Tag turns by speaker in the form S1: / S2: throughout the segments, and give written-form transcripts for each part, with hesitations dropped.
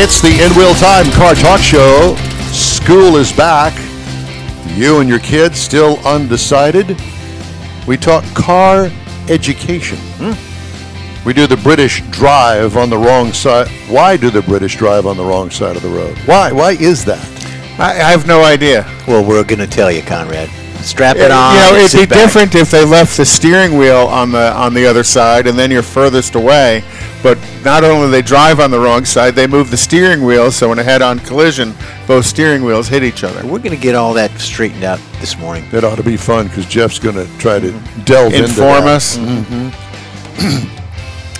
S1: It's the In Real Time Car Talk Show. School is back. You and your kids still undecided? We talk car education. We do the British drive on the wrong side. Why do the British drive on the wrong side of the road? Why? Why is that?
S2: I have no idea.
S3: Well, we're going to tell you, Conrad. Strap it on.
S2: You know,
S3: and
S2: it'd
S3: sit
S2: be
S3: back.
S2: different if they left the steering wheel on the other side, and then you're furthest away. But not only do they drive on the wrong side, they move the steering wheel, so in a head-on collision, both steering wheels hit each other.
S3: We're going to get all that straightened out this morning.
S1: That ought to be fun because Jeff's going to try to delve into
S2: Inform
S1: that.
S2: us.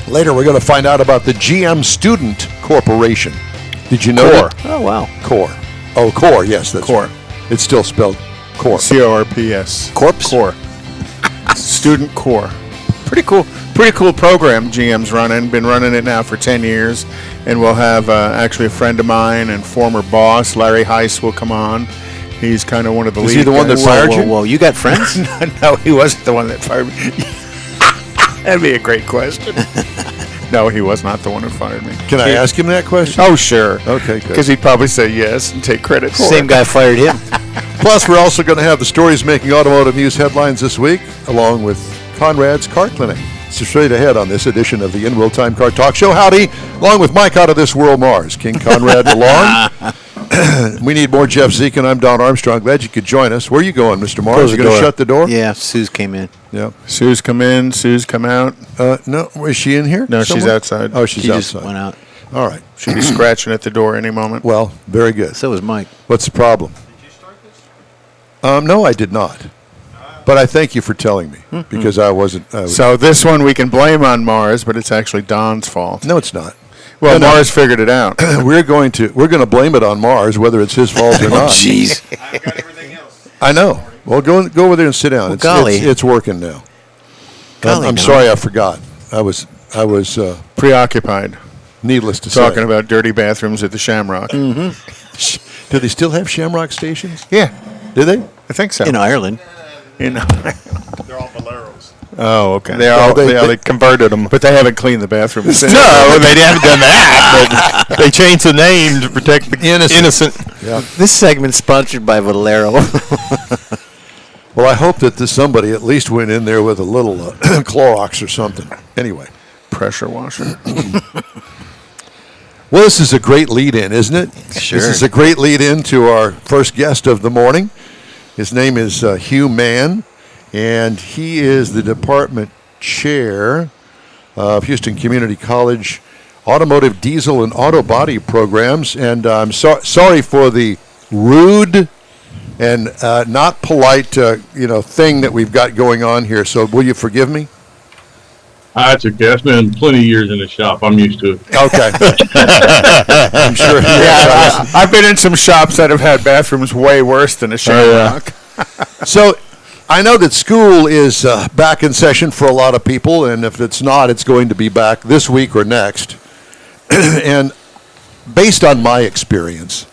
S1: Later, we're going to find out about the GM Student Corporation. Did you know
S2: Core.
S1: that?
S3: Oh, wow.
S1: Core. Oh, Core. Yes, that's
S2: Core.
S1: right. It's still spelled Core.
S2: CORPS.
S1: Corpse?
S2: Core. Student Core. Pretty cool program GM's running. Been running it now for 10 years. And we'll have actually a friend of mine and former boss, Larry Heiss, will come on. He's kind of one of the lead
S1: he the one that
S2: guys.
S1: fired you?
S3: Whoa, you got friends?
S2: No, he wasn't the one that fired me. That'd be a great question. No, he was not the one who fired me.
S1: Can I ask him that question?
S2: Oh, sure.
S1: Okay, good.
S2: Because he'd probably say yes and take credit for
S3: Same
S2: it.
S3: guy fired him.
S1: Plus, we're also going to have the stories making automotive news headlines this week, along with Conrad's Car Clinic. So straight ahead on this edition of the In Real Time Car Talk Show. Howdy, along with Mike out of this world, Mars, King Conrad DeLong. We need more Jeff Dziekan. I'm Don Armstrong. Glad you could join us. Where are you going, Mr. Mars?
S3: Close
S1: You
S3: the
S1: going to
S3: door.
S1: shut the door?
S3: Yeah, Sue's came in.
S1: Yeah.
S2: Sue's come in, Sue's come out.
S1: No, is she in here?
S2: No, she's
S1: somewhere?
S2: outside.
S1: Oh, she's
S3: He just
S1: outside.
S3: went out.
S1: All right.
S2: She'll be scratching at the door any moment.
S1: Well, very good.
S3: So was Mike.
S1: What's the problem? Did you start this? No, I did not. But I thank you for telling me because I wasn't.
S2: So this one we can blame on Mars, but it's actually Don's fault.
S1: No, it's not.
S2: Well,
S1: No.
S2: Mars figured it out.
S1: We're going to blame it on Mars, whether it's his fault or not.
S3: Jeez.
S4: I've got everything else.
S1: I know. Well, go over there and sit down.
S3: Well,
S1: It's,
S3: golly.
S1: it's working now.
S3: Golly,
S1: I'm
S3: no.
S1: sorry, I forgot. I was
S2: Preoccupied.
S1: needless to
S2: Talking
S1: say.
S2: about dirty bathrooms at the Shamrock.
S1: Do they still have Shamrock stations?
S2: Yeah,
S1: Do they?
S2: I think so.
S3: In Ireland.
S2: You know.
S4: They're all Valeros.
S2: Oh, okay.
S1: they
S2: converted them. But they haven't cleaned the bathrooms.
S5: No, they haven't done that. But they changed the name to protect the innocent.
S1: Yeah.
S3: This segment's sponsored by Valero.
S1: Well, I hope that somebody at least went in there with a little Clorox or something. Anyway.
S2: Pressure washer.
S1: Well, this is a great lead-in, isn't it?
S3: Sure.
S1: This is a great lead-in to our first guest of the morning. His name is Hugh Mann, and he is the department chair of Houston Community College Automotive Diesel and Auto-body programs. And I'm sorry for the rude and not polite, thing that we've got going on here. So will you forgive me?
S6: That's okay. I spent plenty of years in the shop. I'm used to it.
S1: Okay. I'm sure.
S2: Yeah, I've been in some shops that have had bathrooms way worse than a Shamrock.
S1: So I know that school is back in session for a lot of people, and if it's not, it's going to be back this week or next. And based on my experience,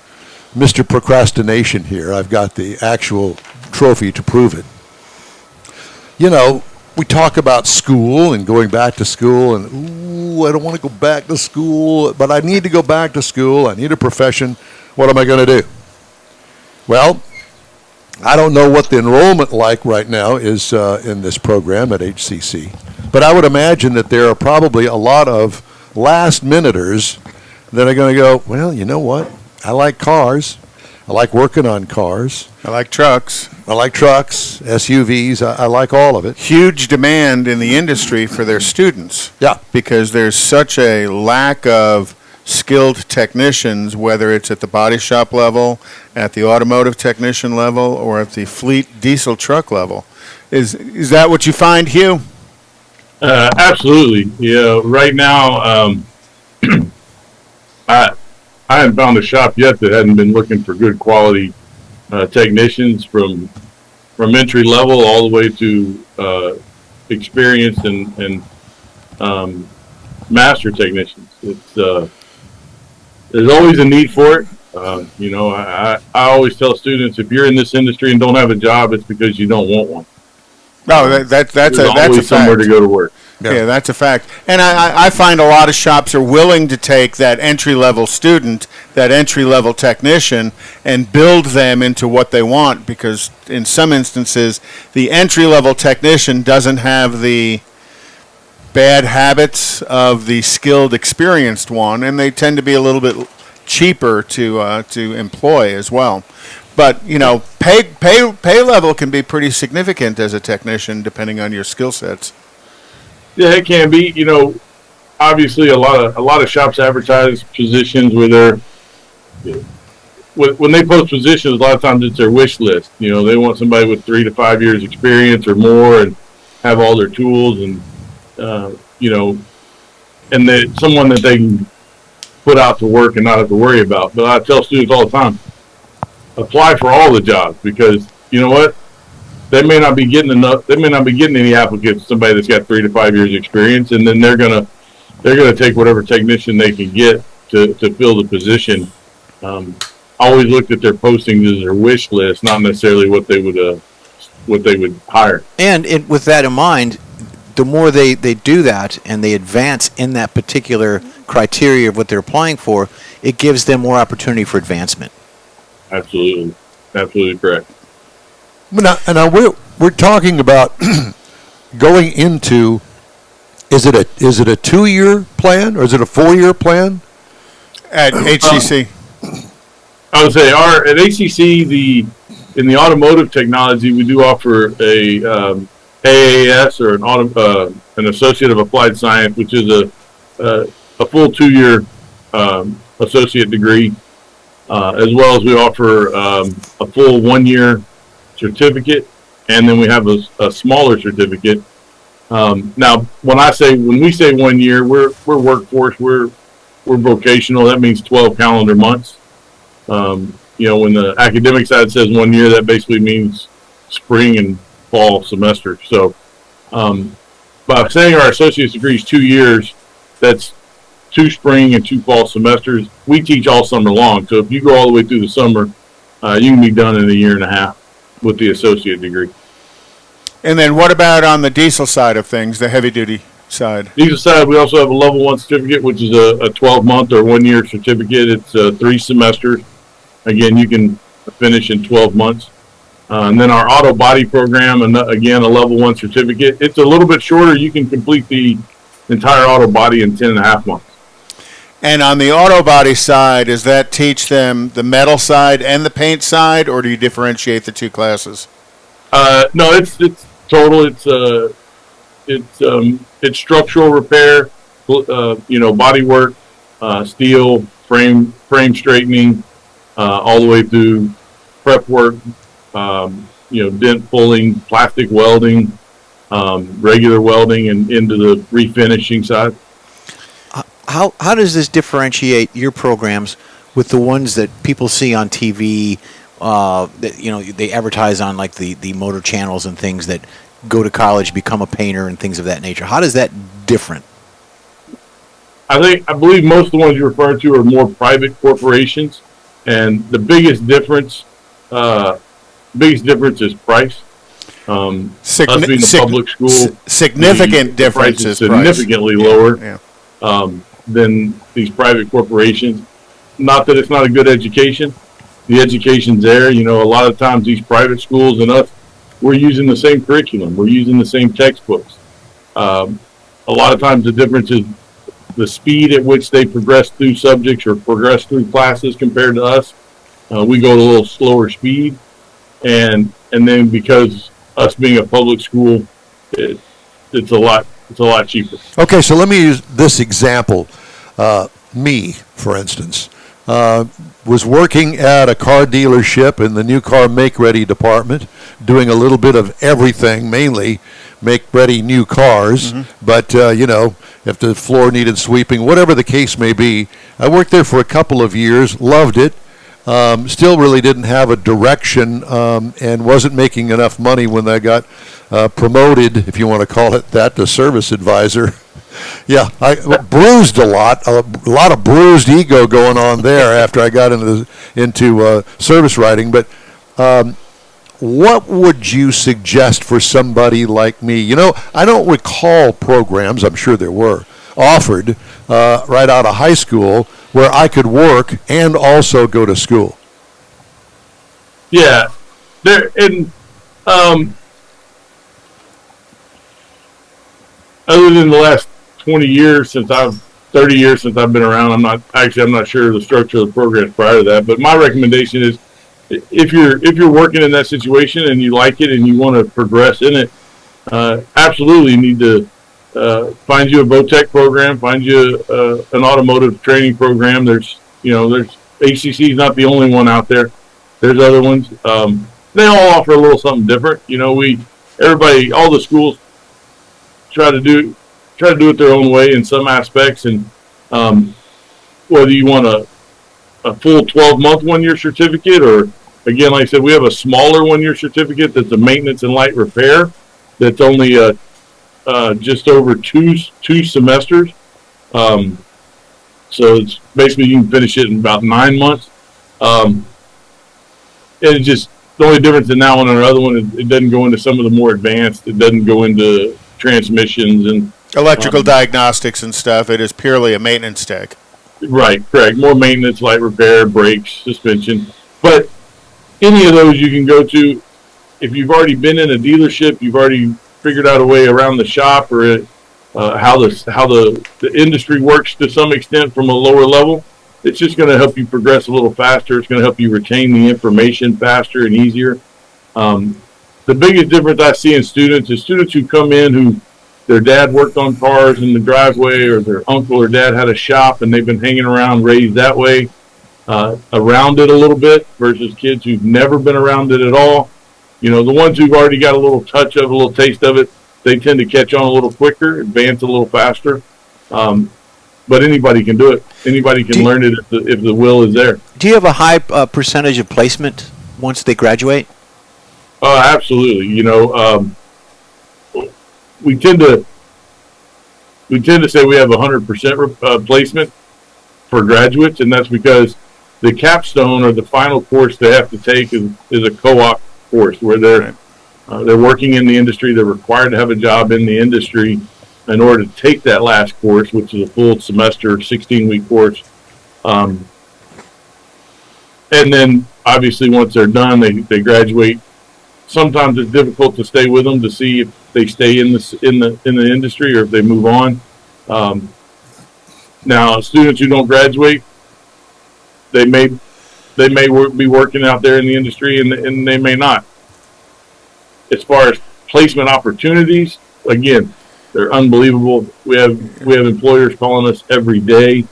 S1: Mr. Procrastination here, I've got the actual trophy to prove it. You know, we talk about school and going back to school, and I don't want to go back to school, but I need to go back to school. I need a profession. What am I going to do? Well, I don't know what the enrollment like right now is in this program at HCC, but I would imagine that there are probably a lot of last-minuters that are going to go, well, you know what? I like cars. I like working on cars.
S2: I like trucks.
S1: I like trucks, SUVs. I like all of it.
S2: Huge demand in the industry for their students.
S1: Yeah.
S2: Because there's such a lack of skilled technicians, whether it's at the body shop level, at the automotive technician level, or at the fleet diesel truck level. Is that what you find, Hugh?
S6: Absolutely. Yeah. Right now, I haven't found a shop yet that hasn't been looking for good quality technicians from entry level all the way to experienced and master technicians. It's there's always a need for it. I always tell students, if you're in this industry and don't have a job, it's because you don't want one.
S2: No, that's
S6: There's
S2: a
S6: always somewhere
S2: fact.
S6: to go to work.
S2: Yeah, that's a fact. And I find a lot of shops are willing to take that entry-level student, that entry-level technician, and build them into what they want, because in some instances, the entry-level technician doesn't have the bad habits of the skilled, experienced one, and they tend to be a little bit cheaper to employ as well. But, you know, pay level can be pretty significant as a technician, depending on your skill sets.
S6: Yeah, it can be. You know, obviously a lot of shops advertise positions where they're when they post positions. A lot of times it's their wish list. You know, they want somebody with 3 to 5 years experience or more, and have all their tools, and you know, and someone that they can put out to work and not have to worry about. But I tell students all the time, apply for all the jobs, because you know what? They may not be getting enough. They may not be getting any applicants. Somebody that's got 3 to 5 years experience, and then they're gonna take whatever technician they can get to fill the position. Always looked at their postings as their wish list, not necessarily what they would hire.
S3: And with that in mind, the more they do that and they advance in that particular criteria of what they're applying for, it gives them more opportunity for advancement.
S6: Absolutely correct.
S1: Now we're talking about going into, is it a 2-year plan or is it a 4-year plan?
S2: At HCC.
S6: I would say at HCC, in the automotive technology, we do offer a AAS, or an Associate of Applied Science, which is a full 2-year associate degree, as well as we offer a full 1-year certificate, and then we have a smaller certificate. Now, when we say 1 year, we're workforce, we're vocational. That means 12 calendar months. You know, when the academic side says 1 year, that basically means spring and fall semester. So, by saying our associate's degree is 2 years, that's 2 spring and 2 fall semesters. We teach all summer long. So if you go all the way through the summer, you can be done in a year and a half with the associate degree.
S2: And then what about on the diesel side of things, the heavy-duty side?
S6: Diesel side, we also have a level 1 certificate, which is a 12-month or 1-year certificate. It's 3 semesters. Again, you can finish in 12 months. And then our auto-body program, and again, a level 1 certificate. It's a little bit shorter. You can complete the entire auto-body in 10.5 months.
S2: And on the auto-body side, does that teach them the metal side and the paint side, or do you differentiate the 2 classes?
S6: No, it's total. It's structural repair, you know, body work, steel, frame straightening, all the way through prep work, you know, dent pulling, plastic welding, regular welding, and into the refinishing side.
S3: How does this differentiate your programs with the ones that people see on TV? That, you know, they advertise on like the motor channels and things, that go to college, become a painter, and things of that nature. How does that different?
S6: I believe most of the ones you refer to are more private corporations, and the biggest difference is price. Us being a public school,
S2: significant
S6: the price
S2: differences.
S6: is significantly lower.
S2: Yeah.
S6: Than these private corporations. Not that it's not a good education. The education's there. You know, a lot of times these private schools and us, we're using the same curriculum. We're using the same textbooks. A lot of times the difference is the speed at which they progress through subjects or progress through classes compared to us. We go at a little slower speed. And then because us being a public school, it's a lot cheaper.
S1: Okay, so let me use this example. Me, for instance, was working at a car dealership in the new car make-ready department, doing a little bit of everything, mainly make-ready new cars. Mm-hmm. But, you know, if the floor needed sweeping, whatever the case may be, I worked there for a couple of years, loved it. Still really didn't have a direction, and wasn't making enough money when I got promoted, if you want to call it that, to service advisor. Yeah, I bruised a lot of bruised ego going on there after I got into service writing. But what would you suggest for somebody like me? You know, I don't recall programs, I'm sure there were, offered right out of high school where I could work and also go to school.
S6: Yeah, there and other than the last 20 years 30 years since I've been around, I'm not sure the structure of the program prior to that. But my recommendation is, if you're working in that situation and you like it and you want to progress in it, absolutely you need to find you a VOTEC program, find you an automotive training program. There's HCC is not the only one out there. There's other ones. They all offer a little something different. You know, all the schools try to do it their own way in some aspects, and whether you want a full 12-month one-year certificate, or again, like I said, we have a smaller one-year certificate that's a maintenance and light repair that's only just over two semesters. So it's basically you can finish it in about 9 months. And it's just the only difference in that one and the other one is it doesn't go into some of the more advanced. It doesn't go into transmissions and
S2: Electrical diagnostics and stuff. It is purely a maintenance tech.
S6: Right, correct. More maintenance, light repair, brakes, suspension. But any of those you can go to. If you've already been in a dealership, you've already figured out a way around the shop, or how the industry works to some extent from a lower level. It's just going to help you progress a little faster. It's going to help you retain the information faster and easier. The biggest difference I see in students is students who come in who their dad worked on cars in the driveway, or their uncle or dad had a shop and they've been hanging around, raised that way, around it a little bit, versus kids who've never been around it at all. You know, the ones who've already got a little touch of, a little taste of it, they tend to catch on a little quicker, advance a little faster. But anybody can do it. Anybody can learn it if the will is there.
S3: Do you have a high percentage of placement once they graduate?
S6: Absolutely. You know, we tend to say we have 100% placement for graduates, and that's because the capstone or the final course they have to take is a co-op course where they're working in the industry. They're required to have a job in the industry in order to take that last course, which is a full semester, 16-week course. And then obviously once they're done, they graduate. Sometimes it's difficult to stay with them to see if they stay in the industry or if they move on. Now, students who don't graduate, they may be working out there in the industry, and they may not. As far as placement opportunities, again, they're unbelievable. We have employers calling us every day.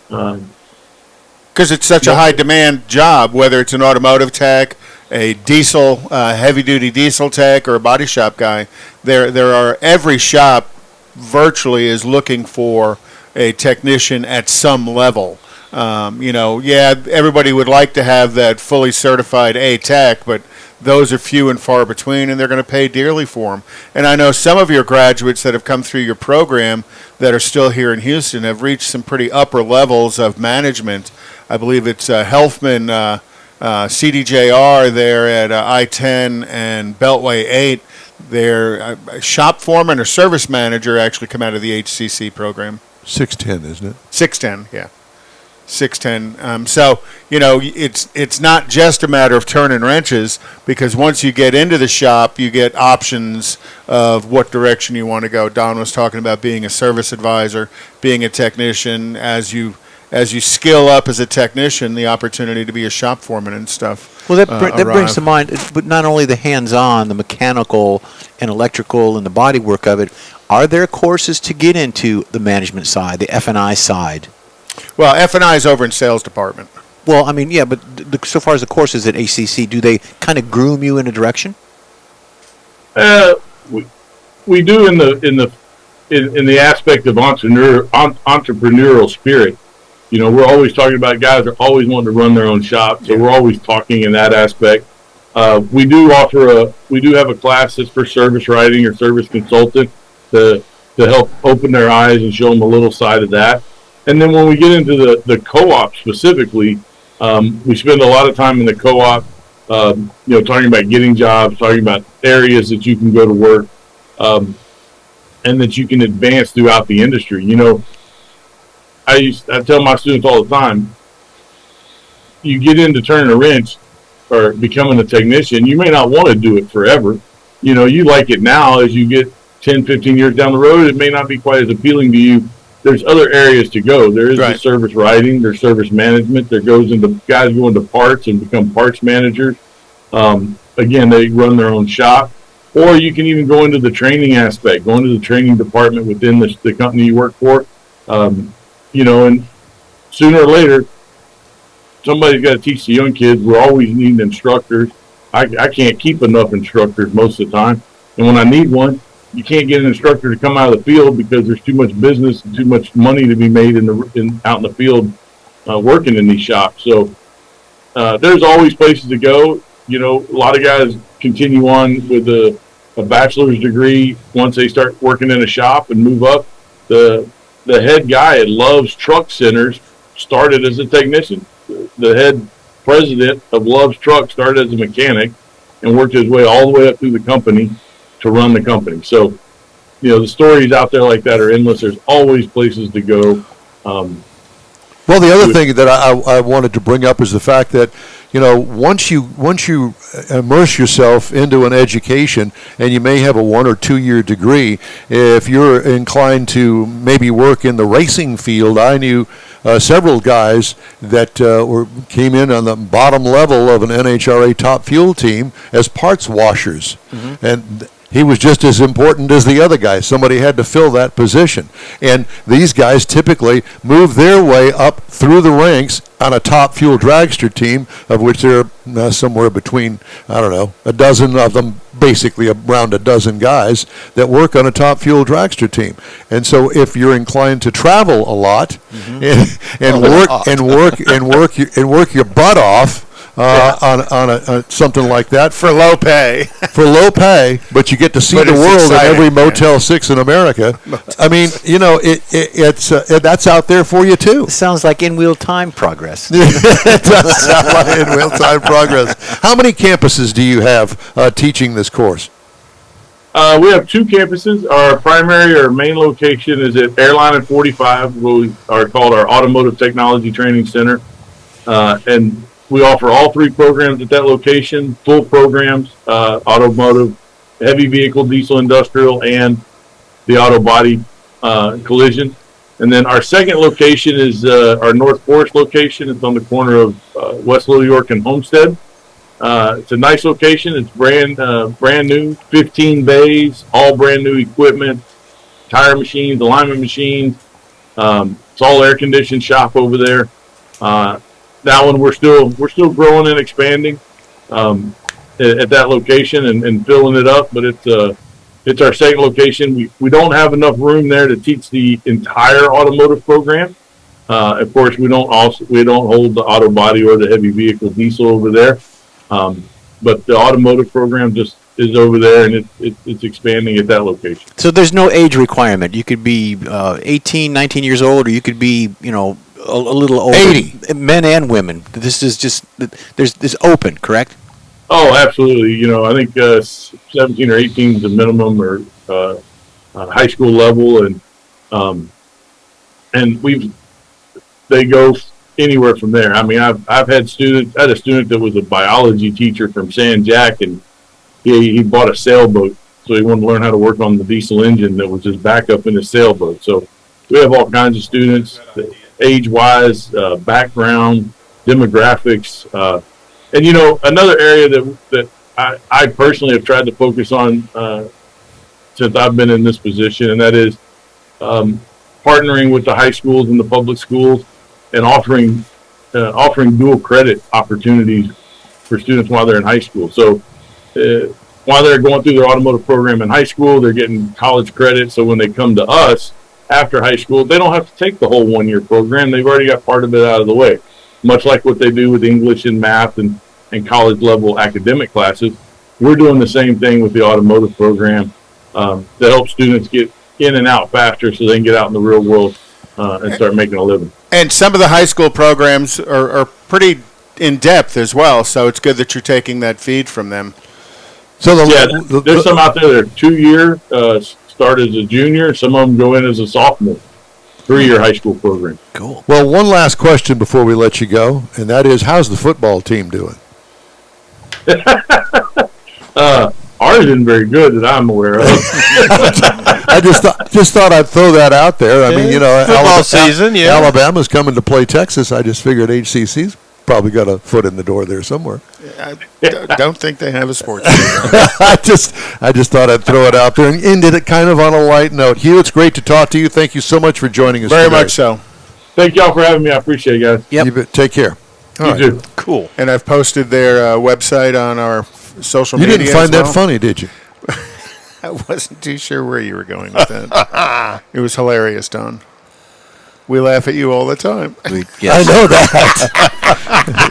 S2: Because it's such a high demand job, whether it's an automotive tech, a diesel, heavy duty diesel tech, or a body shop guy. There are, every shop virtually is looking for a technician at some level. Everybody would like to have that fully certified A tech, but those are few and far between, and they're going to pay dearly for them. And I know some of your graduates that have come through your program that are still here in Houston have reached some pretty upper levels of management. I believe it's Helfman, CDJR there at I-10 and Beltway 8. Their shop foreman or service manager actually come out of the HCC program.
S1: 610, isn't it?
S2: 610, yeah. 610. It's not just a matter of turning wrenches, because once you get into the shop, you get options of what direction you want to go. Don was talking about being a service advisor, being a technician. As you skill up as a technician, the opportunity to be a shop foreman and stuff.
S3: Well, that brings to mind, but not only the hands-on, the mechanical and electrical and the body work of it. Are there courses to get into the management side, the F&I side?
S2: Well, F&I is over in sales department.
S3: Well, I mean, yeah, but so far as the courses at HCC, do they kind of groom you in a direction?
S6: We do in the aspect of entrepreneurial spirit. You know, we're always talking about guys that are always wanting to run their own shop, so we're always talking in that aspect. We do have a class that's for service writing or service consultant to help open their eyes and show them a little side of that. And then when we get into the co-op specifically, we spend a lot of time in the co-op talking about getting jobs, talking about areas that you can go to work, and that you can advance throughout the industry. I tell my students all the time, you get into turning a wrench or becoming a technician, you may not want to do it forever. You like it now. As you get 10, 15 years down the road, it may not be quite as appealing to you. There's other areas to go. There is the service writing, there's service management. There goes into guys go into parts and become parts managers. Again, they run their own shop. Or you can even go into the training aspect, go into the training department within the company you work for. And sooner or later, somebody's got to teach the young kids. We're always needing instructors. I can't keep enough instructors most of the time. And when I need one, you can't get an instructor to come out of the field because there's too much business and too much money to be made out in the field working in these shops. So there's always places to go. A lot of guys continue on with a bachelor's degree once they start working in a shop and move up. The head guy at Love's Truck Centers started as a technician. The head president of Love's Truck started as a mechanic and worked his way all the way up through the company to run the company. So, the stories out there like that are endless. There's always places to go.
S1: Well, the other thing that I wanted to bring up is the fact that, once you immerse yourself into an education, and you may have a 1 or 2 year degree, if you're inclined to maybe work in the racing field, I knew several guys that came in on the bottom level of an NHRA top fuel team as parts washers, and he was just as important as the other guy. Somebody had to fill that position. And these guys typically move their way up through the ranks on a top fuel dragster team, of which there are somewhere between, a dozen of them, basically around a dozen guys that work on a top fuel dragster team. And so if you're inclined to travel a lot and work your butt off, on something like that
S2: for low pay.
S1: But you get to see the world in every Motel 6 in America. I mean, it's that's out there for you too.
S3: Sounds like in-wheel time progress.
S1: It does sound like in-wheel time progress. How many campuses do you have teaching this course?
S6: We have 2 campuses. Our primary or main location is at Airline and 45, what we are called our Automotive Technology Training Center, and we offer all 3 programs at that location, full programs, automotive, heavy vehicle, diesel, industrial, and the auto-body collision. And then our second location is our North Forest location. It's on the corner of West Little York and Homestead. It's a nice location. It's brand new, 15 bays, all brand new equipment, tire machines, alignment machines. It's all air-conditioned shop over there. That one we're still growing and expanding at that location and filling it up, but it's our second location. We don't have enough room there to teach the entire automotive program. Of course, we don't hold the auto body or the heavy vehicle diesel over there, but the automotive program just is over there, and it's expanding at that location.
S3: So there's no age requirement. You could be 18, 19 years old, or you could be a little older.
S1: 80.
S3: Men and women. This is just there's this open, correct?
S6: Oh, absolutely. I think 17 or 18 is the minimum, or high school level, and they go anywhere from there. I mean, I've had students. I had a student that was a biology teacher from San Jack, and he bought a sailboat, so he wanted to learn how to work on the diesel engine that was his backup in his sailboat. So we have all kinds of students. Age-wise, background, demographics, and another area that I personally have tried to focus on since I've been in this position, and that is partnering with the high schools and the public schools and offering dual credit opportunities for students while they're in high school. So while they're going through their automotive program in high school, they're getting college credit. So when they come to us after high school, they don't have to take the whole 1 year program. They've already got part of it out of the way, much like what they do with English and math and college level academic classes. We're doing the same thing with the automotive program that helps students get in and out faster so they can get out in the real world and start making a living.
S2: And some of the high school programs are pretty in depth as well. So it's good that you're taking that feed from them.
S1: So
S6: There's some out there that are 2-year, start as a junior. Some of them go in as a sophomore. 3-year high school program.
S3: Cool.
S1: Well, one last question before we let you go, and that is, how's the football team doing?
S6: Ours isn't very good that I'm aware of.
S1: I just thought I'd throw that out there. I mean,
S5: Football season, yeah.
S1: Alabama's coming to play Texas. I just figured HCC's probably got a foot in the door there somewhere.
S2: I don't think they have a sports team.
S1: I just thought I'd throw it out there and ended it kind of on a light note. Hugh, it's great to talk to you. Thank you so much for joining us
S2: Very
S1: today.
S2: much so.
S6: Thank y'all for having me. I appreciate it, guys.
S3: Yep.
S1: You bet. Take care. All
S6: You
S1: right.
S6: too.
S5: Cool.
S2: And I've posted their website on our social
S1: You
S2: media.
S1: didn't find
S2: as
S1: that
S2: well.
S1: funny, did you?
S2: I wasn't too sure where you were going with that. It was hilarious, Don. We laugh at you all the time.
S3: Yes.
S1: I know that.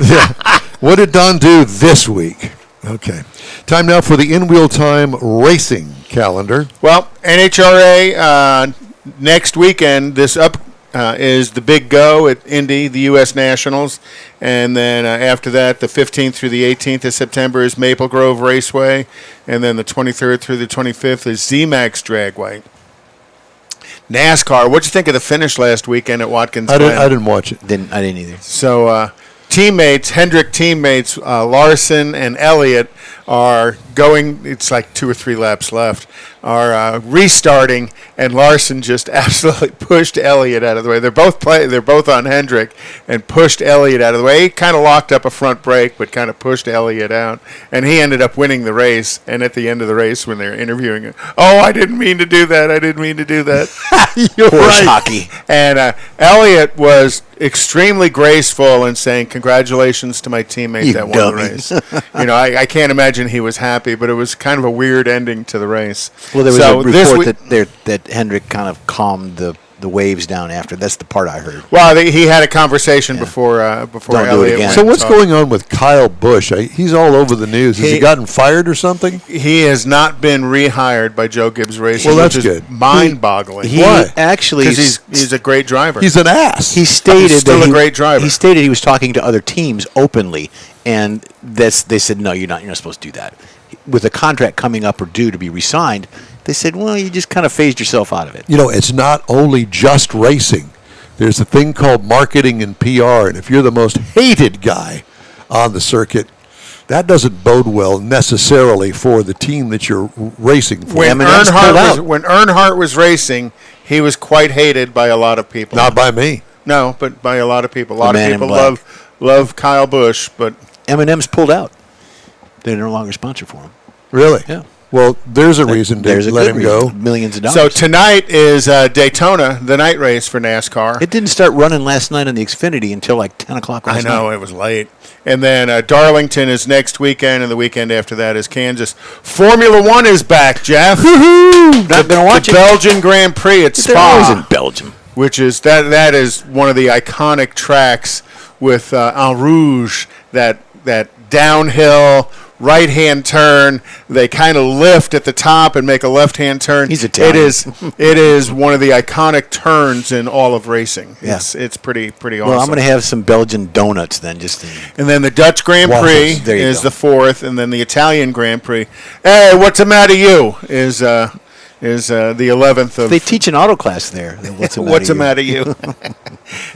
S1: Yeah. What did Don do this week? Okay. Time now for the in-wheel time racing calendar.
S2: Well, NHRA next weekend, is the big go at Indy, the U.S. Nationals. And then after that, the 15th through the 18th of September is Maple Grove Raceway. And then the 23rd through the 25th is ZMAX Dragway. NASCAR, what'd you think of the finish last weekend at Watkins
S1: I
S2: Glen?
S1: didn't watch it.
S3: I didn't either.
S2: So Hendrick teammates, Larson and Elliott are going, it's like 2 or 3 laps left, are restarting, and Larson just absolutely pushed Elliott out of the way. They're both on Hendrick and pushed Elliott out of the way. He kind of locked up a front brake, but kind of pushed Elliott out, and he ended up winning the race. And at the end of the race, when they're interviewing him, I didn't mean to do that.
S1: You're
S3: Horse
S1: right.
S3: hockey.
S2: And Elliott was extremely graceful in saying, "Congratulations to my teammate
S3: You
S2: that won
S3: dummy."
S2: the race." I can't imagine he was happy, but it was kind of a weird ending to the race.
S3: Well, there was
S2: So
S3: a
S2: this
S3: report
S2: week-
S3: that Hendrick kind of calmed the waves down after. That's the part I heard.
S2: Well, he had a conversation before
S3: Don't do it
S2: Elliott
S3: again.
S2: went
S1: So
S2: and
S1: what's
S2: talked.
S1: going on with Kyle Busch? He's all over the news. Has he
S2: He-
S1: gotten fired or something?
S2: He has not been rehired by Joe Gibbs Racing,
S1: Well, that's
S2: which is
S1: good.
S2: mind-boggling.
S3: He
S1: Why?
S3: actually
S2: Because he's a great driver.
S1: He's an ass.
S3: he stated
S2: still
S3: that
S2: a great driver.
S3: He stated he was talking to other teams openly, and they said, "No, you're not. You're not supposed to do that." With a contract coming up or due to be re-signed, they said, "Well, you just kind of phased yourself out of it."
S1: It's not only just racing. There's a thing called marketing and PR, and if you're the most hated guy on the circuit, that doesn't bode well necessarily for the team that you're racing for.
S2: when
S3: M&M's pulled out.
S2: Earnhardt was racing, he was quite hated by a lot of people.
S1: Not by me.
S2: No, but by a lot of people. A lot of
S3: man in
S2: people
S3: black.
S2: love Kyle Busch, but
S3: M&M's pulled out. They're no longer sponsor for him.
S1: Really?
S3: Yeah.
S1: Well, there's a reason
S3: There's
S1: to
S3: a
S1: let
S3: good
S1: him go.
S3: reason. Millions of dollars.
S2: so tonight is Daytona, the night race for NASCAR.
S3: it didn't start running last night on the Xfinity until like 10 o'clock
S2: I
S3: last
S2: know
S3: night.
S2: it was late. And then Darlington is next weekend, and the weekend after that is Kansas. Formula One is back, Jeff.
S3: Not going to watch
S2: The
S3: it.
S2: Belgian Grand Prix at
S3: They're always in
S2: Spa,
S3: Belgium.
S2: which is that is one of the iconic tracks with En Rouge, that downhill right-hand turn. They kind of lift at the top and make a left-hand turn.
S3: He's Italian.
S2: It is one of the iconic turns in all of racing.
S3: Yeah.
S2: It's pretty awesome.
S3: Well, I'm going to have some Belgian donuts then.
S2: And then the Dutch Grand
S1: Waffles.
S2: Prix
S3: There you
S2: is
S3: go.
S2: the 4th, and then the Italian Grand Prix. Hey, what's the matter, you? Is the 11th of.
S3: They teach an auto class there. What's
S2: What's the matter, you?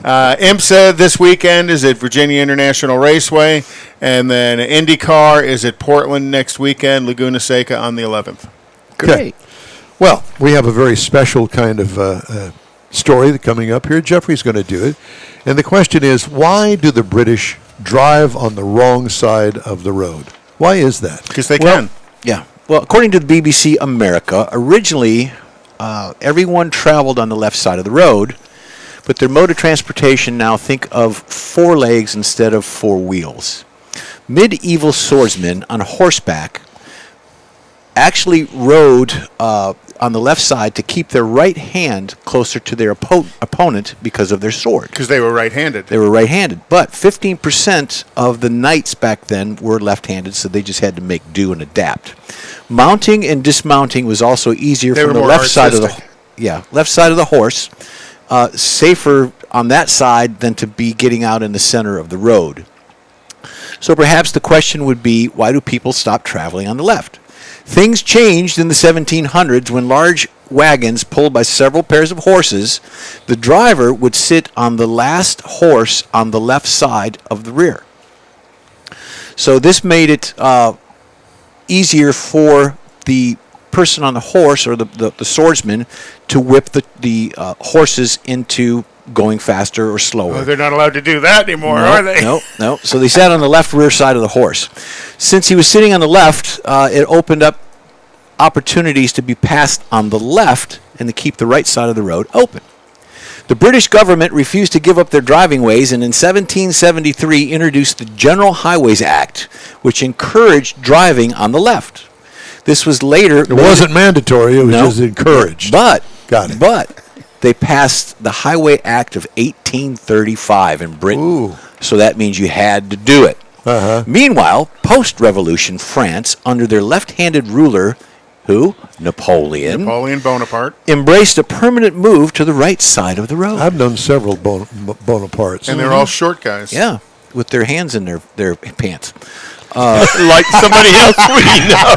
S2: IMSA this weekend is at Virginia International Raceway, and then IndyCar is at Portland next weekend, Laguna Seca on the 11th.
S3: Great.
S1: Well, we have a very special kind of story coming up here. Jeffrey's going to do it. And the question is, why do the British drive on the wrong side of the road? Why is that?
S2: Because they
S3: Well,
S2: can.
S3: Yeah. Well, according to the BBC America, originally everyone traveled on the left side of the road, but their mode of transportation now think of 4 legs instead of 4 wheels. Medieval swordsmen on horseback actually rode on the left side to keep their right hand closer to their opponent because of their sword.
S2: Because they were right-handed.
S3: They were right-handed, but 15% of the knights back then were left-handed, so they just had to make do and adapt. Mounting and dismounting was also easier
S2: They
S3: from
S2: were
S3: the
S2: more
S3: left side of the
S2: artistic.
S3: left side of the horse. Safer on that side than to be getting out in the center of the road. So perhaps the question would be, why do people stop traveling on the left? Things changed in the 1700s when large wagons pulled by several pairs of horses, the driver would sit on the last horse on the left side of the rear. So this made it easier for the person on the horse or the swordsman to whip the horses into going faster or slower.
S2: Oh, they're not allowed to do that anymore, are they?
S3: No. So they sat on the left rear side of the horse. Since he was sitting on the left, it opened up opportunities to be passed on the left and to keep the right side of the road open. The British government refused to give up their driving ways and in 1773 introduced the General Highways Act, which encouraged driving on the left. This was later...
S1: It wasn't mandatory, it was just encouraged.
S3: But they passed the Highway Act of 1835 in Britain.
S1: Ooh.
S3: So that means you had to do it. Meanwhile, post-revolution France, under their left-handed ruler, who? Napoleon
S2: Bonaparte.
S3: Embraced a permanent move to the right side of the road.
S1: I've known several Bonapartes.
S2: And they're all short guys.
S3: Yeah, with their hands in their pants.
S5: Like somebody else we know.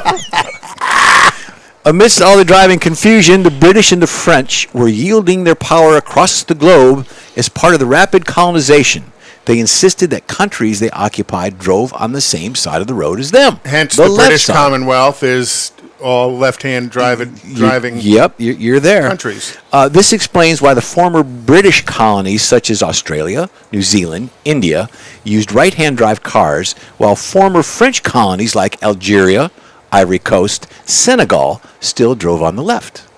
S3: Amidst all the driving confusion, the British and the French were yielding their power across the globe as part of the rapid colonization. They insisted that countries they occupied drove on the same side of the road as them.
S2: Hence, the British Commonwealth is all left-hand driving
S3: Yep, you're there.
S2: countries.
S3: This explains why the former British colonies, such as Australia, New Zealand, India, used right-hand drive cars, while former French colonies like Algeria, Ivory Coast, Senegal still drove on the left.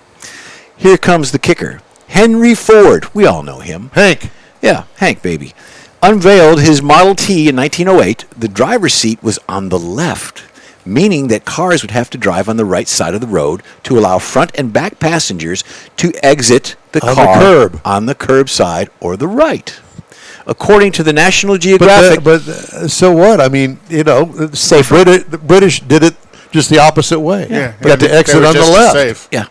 S3: Here comes the kicker. Henry Ford, we all know him.
S1: Hank.
S3: Yeah, Hank, baby. Unveiled his Model T in 1908. The driver's seat was on the left, meaning that cars would have to drive on the right side of the road to allow front and back passengers to exit the car on the curb side or the right. According to the National Geographic...
S1: But so what? I mean, the British did it just the opposite way.
S2: Yeah.
S1: You got to exit on the left.
S2: Safe.
S3: Yeah.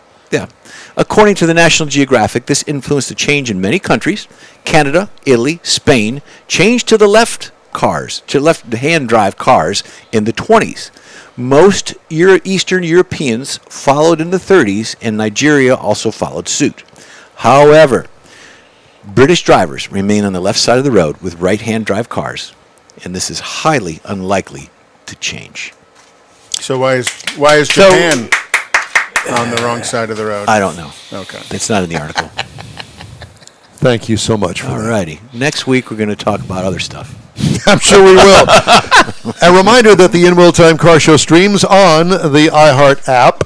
S3: According to the National Geographic, this influenced a change in many countries. Canada, Italy, Spain changed to the left-hand drive cars in the 20s. Most Eastern Europeans followed in the 30s, and Nigeria also followed suit. However, British drivers remain on the left side of the road with right-hand drive cars, and this is highly unlikely to change.
S2: So why is Japan on the wrong side of the road?
S3: I don't know.
S2: Okay.
S3: It's not in the article.
S1: Thank you so much for that.
S3: All righty. Next week, we're going to talk about other stuff.
S1: I'm sure we will. A reminder that the In Wheel Time Car Show streams on the iHeart app,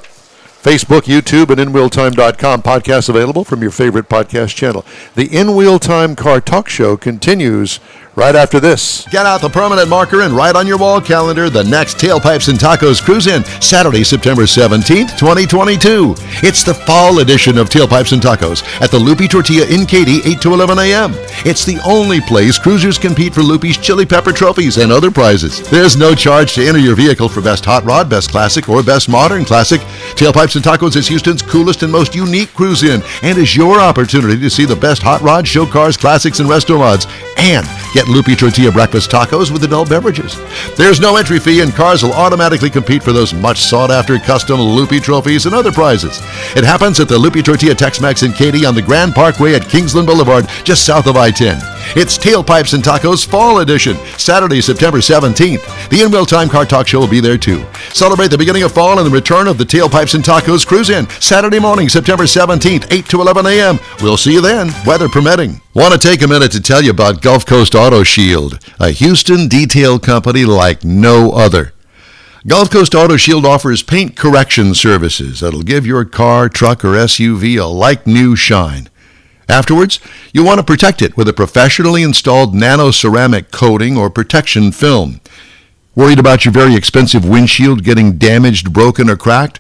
S1: Facebook, YouTube, and InWheelTime.com. Podcasts available from your favorite podcast channel. The In Wheel Time Car Talk Show continues right after this.
S7: Get out the permanent marker and write on your wall calendar the next Tailpipes and Tacos Cruise-In, Saturday, September 17th, 2022. It's the fall edition of Tailpipes and Tacos at the Lupi Tortilla in Katy, 8 to 11 a.m. It's the only place cruisers compete for Lupi's Chili Pepper trophies and other prizes. There's no charge to enter your vehicle for Best Hot Rod, Best Classic, or Best Modern Classic. Tailpipes and Tacos is Houston's coolest and most unique cruise-in and is your opportunity to see the best hot rod, show cars, classics, and resto mods, and get Lupi Tortilla breakfast tacos with adult beverages. There's no entry fee, and cars will automatically compete for those much sought-after custom Lupi trophies and other prizes. It happens at the Lupi Tortilla Tex-Mex in Katy on the Grand Parkway at Kingsland Boulevard, just south of I-10. It's Tailpipes and Tacos Fall Edition, Saturday, September 17th. The In Wheel Time Car Talk Show will be there too. Celebrate the beginning of fall and the return of the Tailpipes and Tacos Cruise-In, Saturday morning, September 17th, 8 to 11 a.m. We'll see you then, weather permitting. Want to take a minute to tell you about Gulf Coast Auto Shield, a Houston detail company like no other. Gulf Coast Auto Shield offers paint correction services that'll give your car, truck, or SUV a like-new shine. Afterwards, you'll want to protect it with a professionally installed nano-ceramic coating or protection film. Worried about your very expensive windshield getting damaged, broken, or cracked?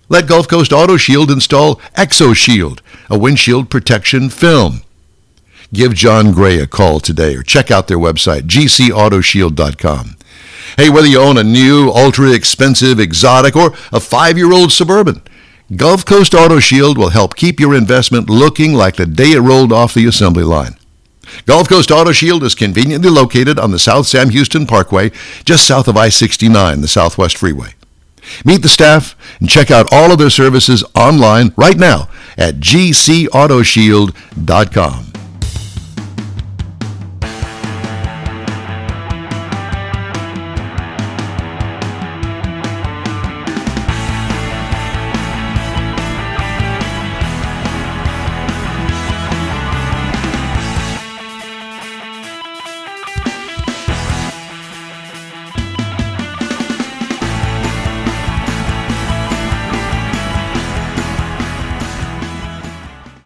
S7: Let Gulf Coast Auto Shield install ExoShield, a windshield protection film. Give John Gray a call today or check out their website, gcautoshield.com. Hey, whether you own a new, ultra-expensive, exotic, or a 5-year-old Suburban, Gulf Coast Auto Shield will help keep your investment looking like the day it rolled off the assembly line. Gulf Coast Auto Shield is conveniently located on the South Sam Houston Parkway, just south of I-69, the Southwest Freeway. Meet the staff and check out all of their services online right now at gcautoshield.com.